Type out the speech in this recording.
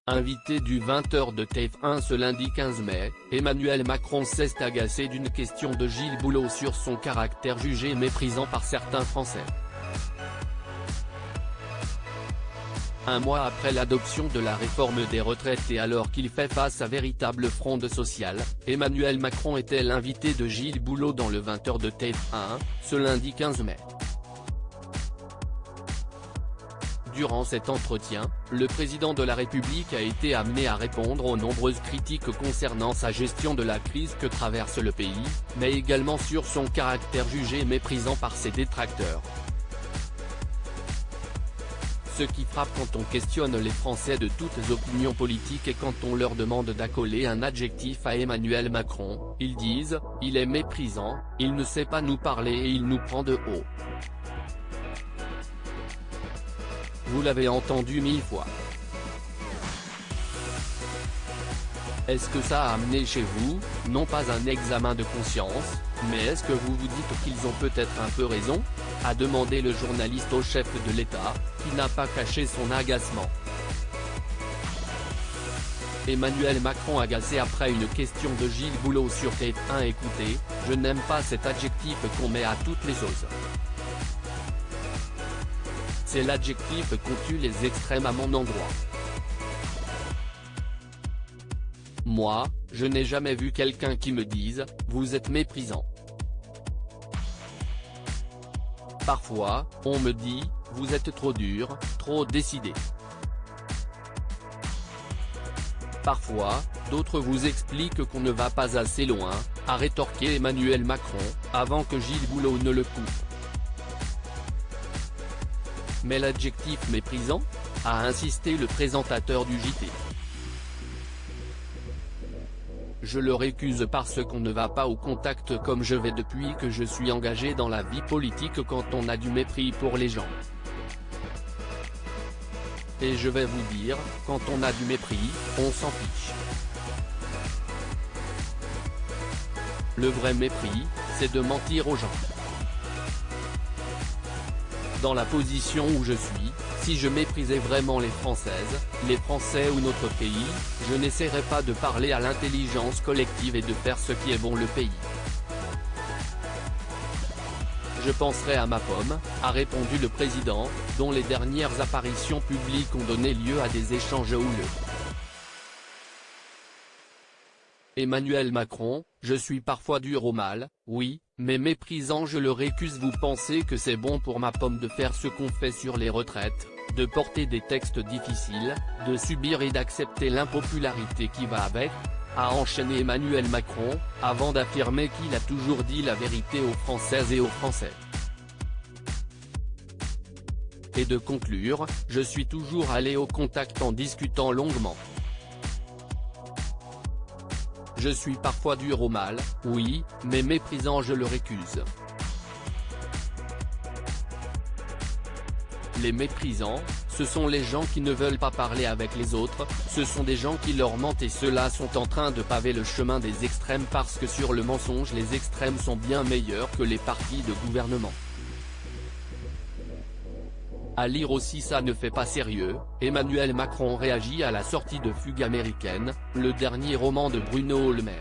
Invité du 20h de TF1 ce lundi 15 mai, Emmanuel Macron s'est agacé d'une question de Gilles Boulot sur son caractère jugé méprisant par certains Français. Un mois après l'adoption de la réforme des retraites et alors qu'il fait face à véritable fronde sociale, Emmanuel Macron était l'invité de Gilles Boulot dans le 20h de TF1, ce lundi 15 mai. Durant cet entretien, le président de la République a été amené à répondre aux nombreuses critiques concernant sa gestion de la crise que traverse le pays, mais également sur son caractère jugé méprisant par ses détracteurs. Ce qui frappe quand on questionne les Français de toutes opinions politiques et quand on leur demande d'accoler un adjectif à Emmanuel Macron, ils disent « il est méprisant, il ne sait pas nous parler et il nous prend de haut ». Vous l'avez entendu 1000 fois. Est-ce que ça a amené chez vous, non pas un examen de conscience, mais est-ce que vous vous dites qu'ils ont peut-être un peu raison ? A demandé le journaliste au chef de l'État, qui n'a pas caché son agacement. Emmanuel Macron agacé après une question de Gilles Boulot sur TF1. Écoutez, je n'aime pas cet adjectif qu'on met à toutes les sauces. C'est l'adjectif qu'on tue les extrêmes à mon endroit. Moi, je n'ai jamais vu quelqu'un qui me dise « vous êtes méprisant ». Parfois, on me dit « vous êtes trop dur, trop décidé ». Parfois, d'autres vous expliquent qu'on ne va pas assez loin, a rétorqué Emmanuel Macron, avant que Gilles Boulot ne le coupe. Mais l'adjectif méprisant ? A insisté le présentateur du JT. Je le récuse parce qu'on ne va pas au contact comme je vais depuis que je suis engagé dans la vie politique quand on a du mépris pour les gens. Et je vais vous dire, quand on a du mépris, on s'en fiche. Le vrai mépris, c'est de mentir aux gens. Dans la position où je suis, si je méprisais vraiment les Françaises, les Français ou notre pays, je n'essaierais pas de parler à l'intelligence collective et de faire ce qui est bon le pays. Je penserai à ma pomme, a répondu le président, dont les dernières apparitions publiques ont donné lieu à des échanges houleux. Emmanuel Macron, je suis parfois dur au mal, oui, mais méprisant je le récuse. Vous pensez que c'est bon pour ma pomme de faire ce qu'on fait sur les retraites, de porter des textes difficiles, de subir et d'accepter l'impopularité qui va avec ? A enchaîné Emmanuel Macron, avant d'affirmer qu'il a toujours dit la vérité aux Françaises et aux Français. Et de conclure, je suis toujours allé au contact en discutant longuement. Je suis parfois dur au mal, oui, mais méprisant je le récuse. Les méprisants, ce sont les gens qui ne veulent pas parler avec les autres, ce sont des gens qui leur mentent et ceux-là sont en train de paver le chemin des extrêmes parce que sur le mensonge les extrêmes sont bien meilleurs que les partis de gouvernement. À lire aussi ça ne fait pas sérieux, Emmanuel Macron réagit à la sortie de Fugue américaine, le dernier roman de Bruno Le Maire.